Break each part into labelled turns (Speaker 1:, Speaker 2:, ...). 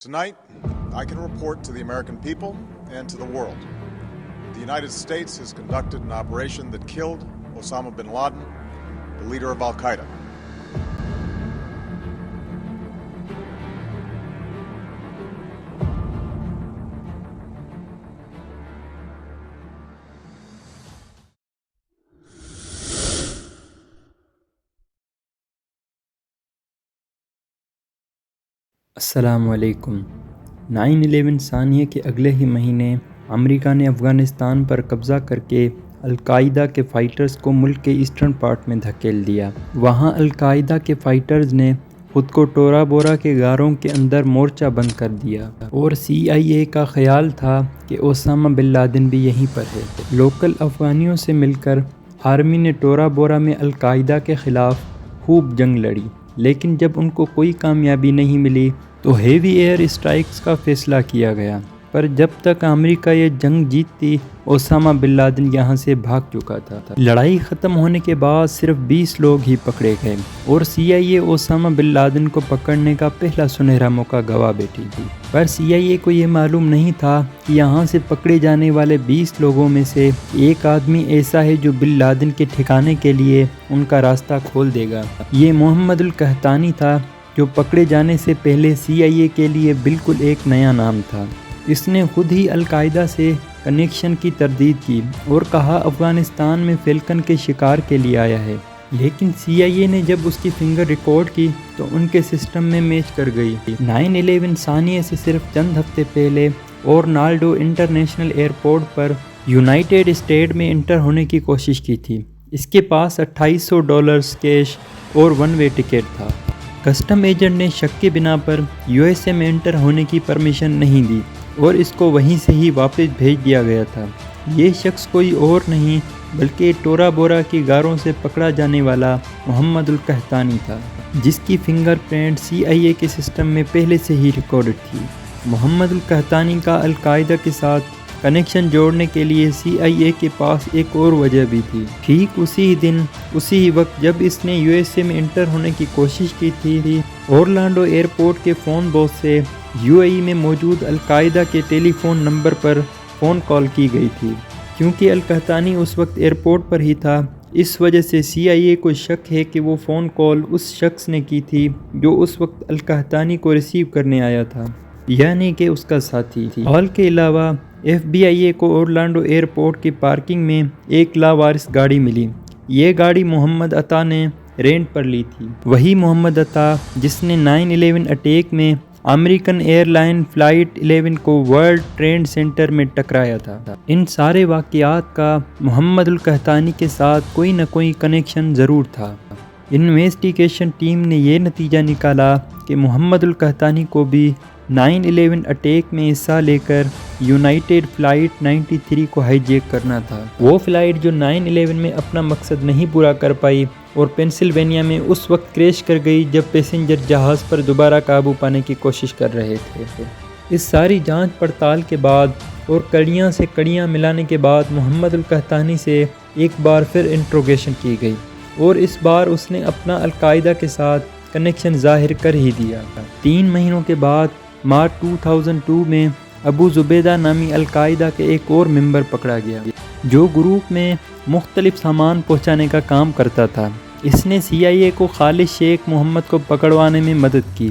Speaker 1: Tonight, I can report to the American people and to the world. The United States has conducted an operation that killed Osama bin Laden, the leader of Al-Qaeda.
Speaker 2: السلام علیکم۔ 9/11 ثانیہ کے اگلے ہی مہینے امریکہ نے افغانستان پر قبضہ کر کے القاعدہ کے فائٹرز کو ملک کے ایسٹرن پارٹ میں دھکیل دیا۔ وہاں القاعدہ کے فائٹرز نے خود کو ٹورا بورا کے غاروں کے اندر مورچہ بند کر دیا اور CIA کا خیال تھا کہ اسامہ بن لادن بھی یہیں پر ہے۔ لوکل افغانیوں سے مل کر آرمی نے ٹورا بورا میں القاعدہ کے خلاف خوب جنگ لڑی، لیکن جب ان کو کوئی کامیابی نہیں ملی تو ہیوی ایئر اسٹرائکس کا فیصلہ کیا گیا، پر جب تک امریکہ یہ جنگ جیتتی اسامہ بن لادن یہاں سے بھاگ چکا تھا۔ لڑائی ختم ہونے کے بعد صرف 20 لوگ ہی پکڑے گئے اور CIA اسامہ بن لادن کو پکڑنے کا پہلا سنہرا موقع گوا بیٹھی تھی، پر CIA کو یہ معلوم نہیں تھا کہ یہاں سے پکڑے جانے والے 20 لوگوں میں سے ایک آدمی ایسا ہے جو بن لادن کے ٹھکانے کے لیے ان کا راستہ کھول دے گا۔ یہ محمد القحطانی تھا، جو پکڑے جانے سے پہلے CIA کے لیے بالکل ایک نیا نام تھا۔ اس نے خود ہی القاعدہ سے کنیکشن کی تردید کی اور کہا افغانستان میں فیلکن کے شکار کے لیے آیا ہے، لیکن CIA نے جب اس کی فنگر ریکارڈ کی تو ان کے سسٹم میں میچ کر گئی۔ 9/11 ثانیہ سے صرف چند ہفتے پہلے اورنالڈو انٹرنیشنل ایئرپورٹ پر یونائٹڈ اسٹیٹ میں انٹر ہونے کی کوشش کی تھی۔ اس کے پاس $2800 کیش اور ون وے ٹکٹ تھا۔ کسٹم ایجنٹ نے شک کی بنا پر USA میں انٹر ہونے کی پرمیشن نہیں دی اور اس کو وہیں سے ہی واپس بھیج دیا گیا تھا۔ یہ شخص کوئی اور نہیں بلکہ ٹورا بورا کی غاروں سے پکڑا جانے والا محمد القحطانی تھا، جس کی فنگر پرنٹ CIA کے سسٹم میں پہلے سے ہی ریکارڈڈ تھی۔ محمد القحطانی کا القاعدہ کے ساتھ کنیکشن جوڑنے کے لیے CIA کے پاس ایک اور وجہ بھی تھی۔ ٹھیک اسی دن اسی وقت جب اس نے USA میں انٹر ہونے کی کوشش کی تھی، اورلانڈو ایئرپورٹ کے فون باکس سے UAE میں موجود القاعدہ کے ٹیلی فون نمبر پر فون کال کی گئی تھی۔ کیونکہ القحطانی اس وقت ایئرپورٹ پر ہی تھا، اس وجہ سے CIA کو شک ہے کہ وہ فون کال اس شخص نے کی تھی جو اس وقت القحطانی کو ریسیو کرنے آیا تھا، یعنی کہ اس کا ساتھی تھی۔ کال کے علاوہ FBI کو اورلانڈو ایئرپورٹ کی پارکنگ میں ایک لاوارث گاڑی ملی۔ یہ گاڑی محمد عطا نے رینٹ پر لی تھی، وہی محمد عطا جس نے 9/11 اٹیک میں امریکن ایئر لائن فلائٹ 11 کو ورلڈ ٹریڈ سینٹر میں ٹکرایا تھا۔ ان سارے واقعات کا محمد القحطانی کے ساتھ کوئی نہ کوئی کنیکشن ضرور تھا۔ انویسٹیگیشن ٹیم نے یہ نتیجہ نکالا کہ محمد القحطانی کو بھی 9/11 اٹیک میں حصہ لے کر یونائٹڈ فلائٹ 93 کو ہائی جیک کرنا تھا۔ وہ فلائٹ جو 9/11 میں اپنا مقصد نہیں پورا کر پائی اور پینسلوینیا میں اس وقت کریش کر گئی جب پیسنجر جہاز پر دوبارہ قابو پانے کی کوشش کر رہے تھے۔ اس ساری جانچ پڑتال کے بعد اور کڑیاں سے کڑیاں ملانے کے بعد محمد القحطانی سے ایک بار پھر انٹروگیشن کی گئی اور اس بار اس نے اپنا القاعدہ کے ساتھ کنیکشن ظاہر کر ہی دیا۔ 3 مہینوں کے بعد مارچ 2002 میں ابو زبیدہ نامی القاعدہ کے ایک اور ممبر پکڑا گیا جو گروپ میں مختلف سامان پہنچانے کا کام کرتا تھا۔ اس نے CIA کو خالد شیخ محمد کو پکڑوانے میں مدد کی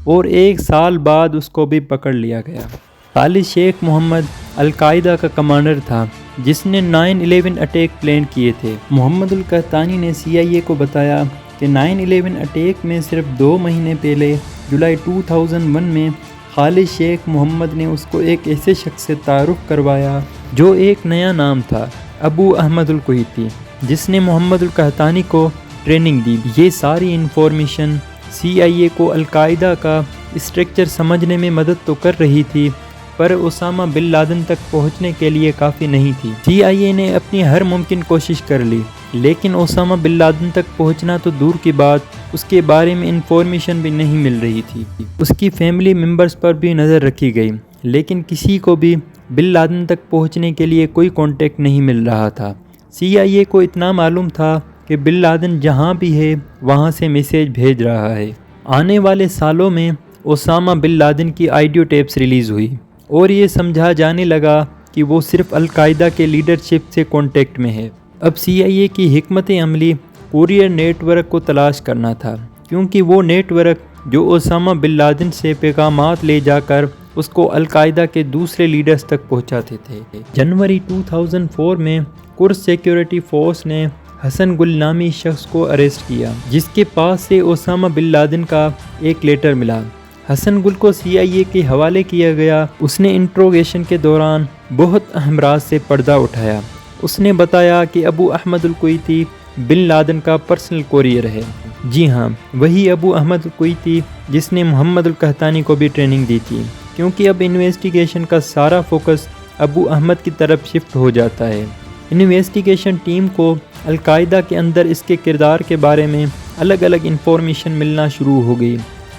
Speaker 2: اور 1 سال بعد اس کو بھی پکڑ لیا گیا۔ خالد شیخ محمد القاعدہ کا کمانڈر تھا جس نے 9/11 اٹیک پلان کیے تھے۔ محمد القحطانی نے CIA کو بتایا کہ 9/11 اٹیک میں صرف 2 مہینے پہلے جولائی 2001 میں خالد شیخ محمد نے اس کو ایک ایسے شخص سے تعارف کروایا جو ایک نیا نام تھا، ابو احمد الکویتی، جس نے محمد القحطانی کو ٹریننگ دی۔ یہ ساری انفارمیشن CIA کو القاعدہ کا اسٹرکچر سمجھنے میں مدد تو کر رہی تھی، پر اسامہ بن لادن تک پہنچنے کے لیے کافی نہیں تھی۔ CIA نے اپنی ہر ممکن کوشش کر لی، لیکن اسامہ بن لادن تک پہنچنا تو دور کی بات، اس کے بارے میں انفارمیشن بھی نہیں مل رہی تھی۔ اس کی فیملی ممبرز پر بھی نظر رکھی گئی، لیکن کسی کو بھی بن لادن تک پہنچنے کے لیے کوئی کانٹیکٹ نہیں مل رہا تھا۔ CIA کو اتنا معلوم تھا کہ بن لادن جہاں بھی ہے وہاں سے میسیج بھیج رہا ہے۔ آنے والے سالوں میں اسامہ بن لادن کی آڈیو ٹیپس ریلیز ہوئی اور یہ سمجھا جانے لگا کہ وہ صرف القاعدہ کے لیڈرشپ سے کانٹیکٹ میں ہے۔ اب CIA کی حکمت عملی کورئر نیٹ ورک کو تلاش کرنا تھا، کیونکہ وہ نیٹ ورک جو اسامہ بن لادن سے پیغامات لے جا کر اس کو القاعدہ کے دوسرے لیڈرز تک پہنچاتے تھے۔ جنوری 2004 میں قدس سیکیورٹی فورس نے حسن گل نامی شخص کو اریسٹ کیا، جس کے پاس سے اسامہ بن لادن کا ایک لیٹر ملا۔ حسن گل کو CIA کے حوالے کیا گیا۔ اس نے انٹروگیشن کے دوران بہت اہم راز سے پردہ اٹھایا۔ اس نے بتایا کہ ابو احمد الکویتی بن لادن کا پرسنل کوریئر ہے۔ جی ہاں، وہی ابو احمد الکویتی جس نے محمد القحطانی کو بھی ٹریننگ دی تھی، کیونکہ اب انویسٹیگیشن کا سارا فوکس ابو احمد کی طرف شفٹ ہو جاتا ہے۔ انویسٹیگیشن ٹیم کو القاعدہ کے اندر اس کے کردار کے بارے میں الگ الگ انفارمیشن ملنا شروع ہو گئی۔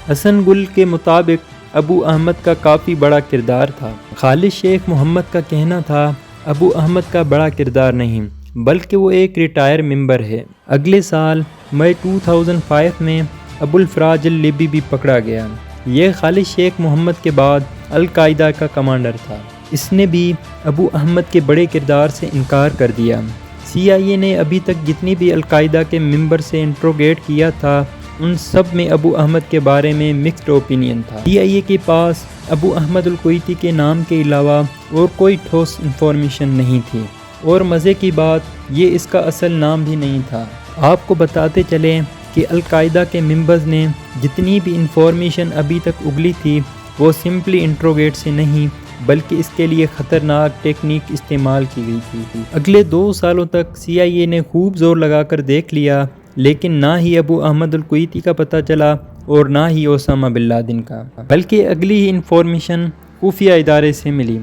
Speaker 2: حسن گل کے مطابق ابو احمد کا کافی بڑا کردار تھا۔ خالد شیخ محمد کا کہنا تھا ابو احمد کا بڑا کردار نہیں، بلکہ وہ ایک ریٹائر ممبر ہے۔ اگلے سال مئی 2005 میں ابو الفراج اللیبی بھی پکڑا گیا۔ یہ خالد شیخ محمد کے بعد القاعدہ کا کمانڈر تھا۔ اس نے بھی ابو احمد کے بڑے کردار سے انکار کر دیا۔ CIA نے ابھی تک جتنی بھی القاعدہ کے ممبر سے انٹروگیٹ کیا تھا، ان سب میں ابو احمد کے بارے میں مکسڈ اوپینین تھا۔ CIA کے پاس ابو احمد الکویتی کے نام کے علاوہ اور کوئی ٹھوس انفارمیشن نہیں تھی، اور مزے کی بات یہ اس کا اصل نام بھی نہیں تھا۔ آپ کو بتاتے چلیں کہ القاعدہ کے ممبرز نے جتنی بھی انفارمیشن ابھی تک اگلی تھی، وہ سمپلی انٹروگیٹ سے نہیں بلکہ اس کے لیے خطرناک ٹیکنیک استعمال کی گئی تھی۔ اگلے 2 سالوں تک CIA نے خوب زور لگا کر دیکھ لیا، لیکن نہ ہی ابو احمد الکویتی کا پتہ چلا اور نہ ہی اسامہ بن لادن کا، بلکہ اگلی ہی انفارمیشن خفیہ ادارے سے ملی۔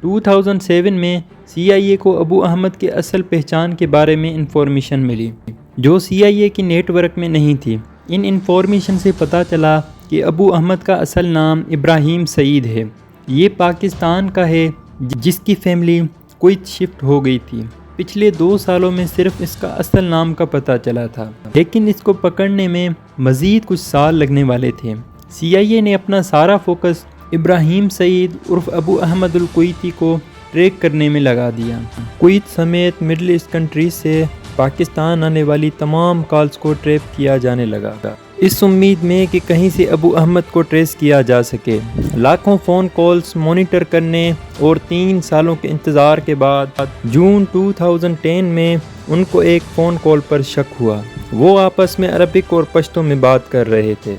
Speaker 2: 2007 میں CIA کو ابو احمد کے اصل پہچان کے بارے میں انفارمیشن ملی، جو CIA کی نیٹ ورک میں نہیں تھی۔ ان انفارمیشن سے پتہ چلا کہ ابو احمد کا اصل نام ابراہیم سعید ہے۔ یہ پاکستان کا ہے، جس کی فیملی کویت شفٹ ہو گئی تھی۔ پچھلے 2 سالوں میں صرف اس کا اصل نام کا پتہ چلا تھا، لیکن اس کو پکڑنے میں مزید کچھ سال لگنے والے تھے۔ CIA نے اپنا سارا فوکس ابراہیم سعید عرف ابو احمد الکویتی کو ٹریک کرنے میں لگا دیا۔ کویت سمیت مڈل ایسٹ کنٹریز سے پاکستان آنے والی تمام کالز کو ٹریپ کیا جانے لگا، اس امید میں کہ کہیں سے ابو احمد کو ٹریس کیا جا سکے۔ لاکھوں فون کالز مانیٹر کرنے اور 3 سالوں کے انتظار کے بعد جون 2010 میں ان کو ایک فون کال پر شک ہوا۔ وہ آپس میں عربک اور پشتو میں بات کر رہے تھے،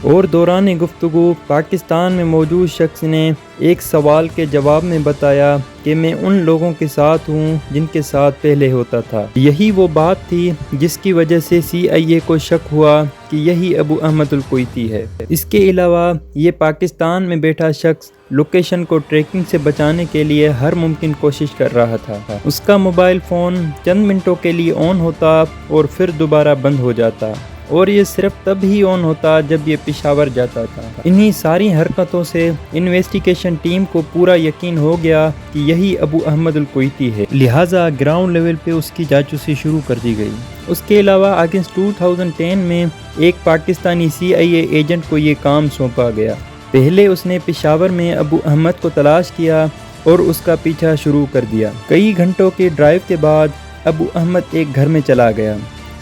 Speaker 2: اور دوران گفتگو پاکستان میں موجود شخص نے ایک سوال کے جواب میں بتایا کہ میں ان لوگوں کے ساتھ ہوں جن کے ساتھ پہلے ہوتا تھا۔ یہی وہ بات تھی جس کی وجہ سے CIA کو شک ہوا کہ یہی ابو احمد الکویتی ہے۔ اس کے علاوہ یہ پاکستان میں بیٹھا شخص لوکیشن کو ٹریکنگ سے بچانے کے لیے ہر ممکن کوشش کر رہا تھا۔ اس کا موبائل فون چند منٹوں کے لیے آن ہوتا اور پھر دوبارہ بند ہو جاتا، اور یہ صرف تب ہی آن ہوتا جب یہ پشاور جاتا تھا۔ انہی ساری حرکتوں سے انویسٹیگیشن ٹیم کو پورا یقین ہو گیا کہ یہی ابو احمد الکویتی ہے، لہٰذا گراؤنڈ لیول پہ اس کی جاسوسی شروع کر دی گئی۔ اس کے علاوہ اگست 2010 میں ایک پاکستانی CIA ایجنٹ کو یہ کام سونپا گیا۔ پہلے اس نے پشاور میں ابو احمد کو تلاش کیا اور اس کا پیچھا شروع کر دیا۔ کئی گھنٹوں کے ڈرائیو کے بعد ابو احمد ایک گھر میں چلا گیا۔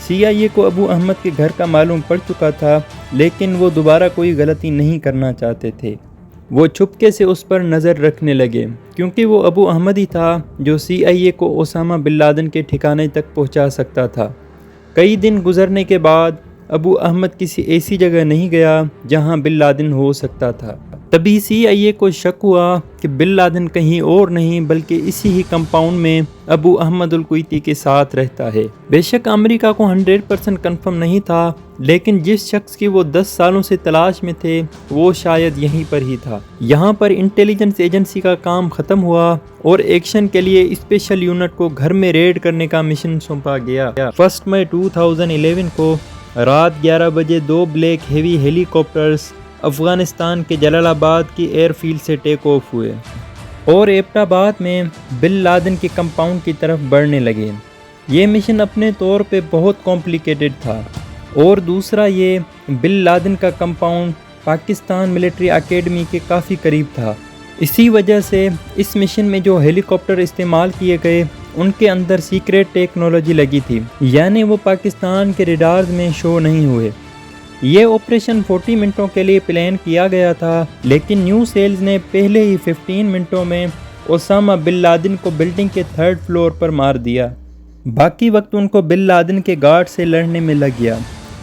Speaker 2: CIA کو ابو احمد کے گھر کا معلوم پڑ چکا تھا، لیکن وہ دوبارہ کوئی غلطی نہیں کرنا چاہتے تھے۔ وہ چھپکے سے اس پر نظر رکھنے لگے، کیونکہ وہ ابو احمد ہی تھا جو CIA کو اسامہ بن لادن کے ٹھکانے تک پہنچا سکتا تھا۔ کئی دن گزرنے کے بعد ابو احمد کسی ایسی جگہ نہیں گیا جہاں بن لادن ہو سکتا تھا۔ تبھی CIA کو شک ہوا کہ بن لادن کہیں اور نہیں بلکہ اسی ہی کمپاؤنڈ میں ابو احمد الکویتی کے ساتھ رہتا ہے۔ بے شک امریکہ کو 100% کنفرم نہیں تھا، لیکن جس شخص کی وہ 10 سالوں سے تلاش میں تھے وہ شاید یہیں پر ہی تھا۔ یہاں پر انٹیلیجنس ایجنسی کا کام ختم ہوا اور ایکشن کے لیے اسپیشل یونٹ کو گھر میں ریڈ کرنے کا مشن سونپا گیا۔ 1 مئی 2011 کو رات 11 بجے 2 بلیک ہیوی ہیلی کاپٹرز افغانستان کے جلال آباد کی ایئر فیلڈ سے ٹیک آف ہوئے اور ایبٹ آباد میں بن لادن کے کمپاؤنڈ کی طرف بڑھنے لگے۔ یہ مشن اپنے طور پہ بہت کمپلیکیٹڈ تھا، اور دوسرا یہ بن لادن کا کمپاؤنڈ پاکستان ملٹری اکیڈمی کے کافی قریب تھا۔ اسی وجہ سے اس مشن میں جو ہیلی کاپٹر استعمال کیے گئے ان کے اندر سیکریٹ ٹیکنالوجی لگی تھی، یعنی وہ پاکستان کے ریڈارز میں شو نہیں ہوئے۔ یہ آپریشن 40 منٹوں کے لیے پلان کیا گیا تھا، لیکن نیو سیلز نے پہلے ہی 15 منٹوں میں اسامہ بن لادن کو بلڈنگ کے 3rd فلور پر مار دیا۔ باقی وقت ان کو بن لادن کے گارڈ سے لڑنے میں لگ گیا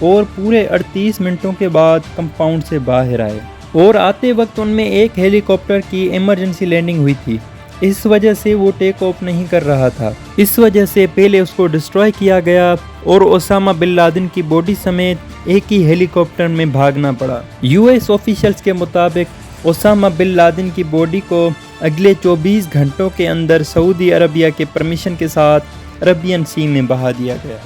Speaker 2: اور پورے 38 منٹوں کے بعد کمپاؤنڈ سے باہر آئے، اور آتے وقت ان میں ایک ہیلی کاپٹر کی ایمرجنسی لینڈنگ ہوئی تھی، اس وجہ سے وہ ٹیک آف نہیں کر رہا تھا۔ اس وجہ سے پہلے اس کو ڈسٹروائے کیا گیا اور اسامہ بن لادن کی باڈی سمیت ایک ہی ہیلی کاپٹر میں بھاگنا پڑا۔ یو ایس آفیشلز کے مطابق اسامہ بن لادن کی باڈی کو اگلے 24 گھنٹوں کے اندر سعودی عربیہ کے پرمیشن کے ساتھ عربین سی میں بہا دیا گیا۔